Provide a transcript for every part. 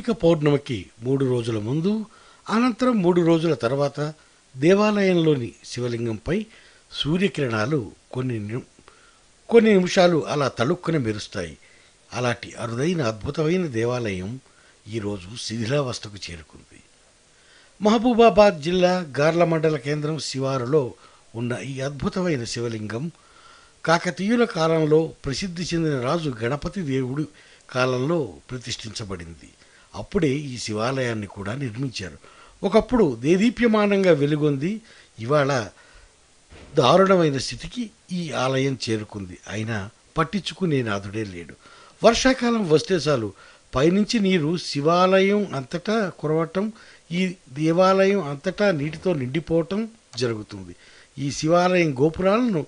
కార్తీక పౌర్ణమికి 3 రోజుల ముందు, అనంతరం 3 రోజుల తర్వాత దేవాలయంలోని శివలింగంపై సూర్యకిరణాలు కొన్ని నిమిషాలు అలా తళుక్కున మెరుస్తాయి. అలాంటి అరుదైన అద్భుతమైన దేవాలయం ఈరోజు శిథిలావస్థకు చేరుకుంది. మహబూబాబాద్ జిల్లా గార్ల మండల కేంద్రం శివారులో ఉన్న ఈ అద్భుతమైన శివలింగం కాకతీయుల కాలంలో ప్రసిద్ధి చెందిన రాజు గణపతి దేవుడి కాలంలో ప్రతిష్ఠించబడింది. అప్పుడే ఈ శివాలయాన్ని కూడా నిర్మించారు. ఒకప్పుడు దేదీప్యమానంగా వెలుగొంది ఇవాళ దారుణమైన స్థితికి ఈ ఆలయం చేరుకుంది. అయినా పట్టించుకునే నాథుడే లేడు. వర్షాకాలం వస్తే చాలు పైనుంచి నీరు శివాలయం అంతటా కురవటం, ఈ దేవాలయం అంతటా నీటితో నిండిపోవటం జరుగుతుంది. ఈ శివాలయం గోపురాలను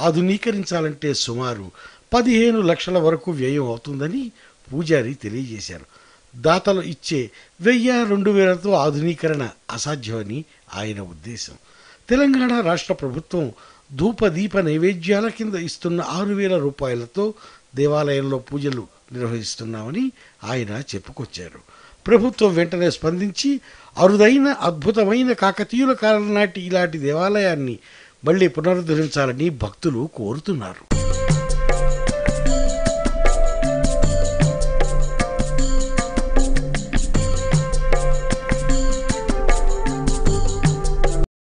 ఆధునీకరించాలంటే సుమారు 15 లక్షల వరకు వ్యయం అవుతుందని పూజారి తెలియజేశారు. దాతలు ఇచ్చే 1000-2000తో ఆధునీకరణ అసాధ్యమని ఆయన ఉద్దేశం. తెలంగాణ రాష్ట్ర ప్రభుత్వం ధూపదీప నైవేద్యాల కింద ఇస్తున్న 6,000 రూపాయలతో దేవాలయంలో పూజలు నిర్వహిస్తున్నామని ఆయన చెప్పుకొచ్చారు. ప్రభుత్వం వెంటనే స్పందించి అరుదైన అద్భుతమైన కాకతీయుల కాలం నాటి ఇలాంటి దేవాలయాన్ని మళ్ళీ పునరుద్ధరించాలని భక్తులు కోరుతున్నారు.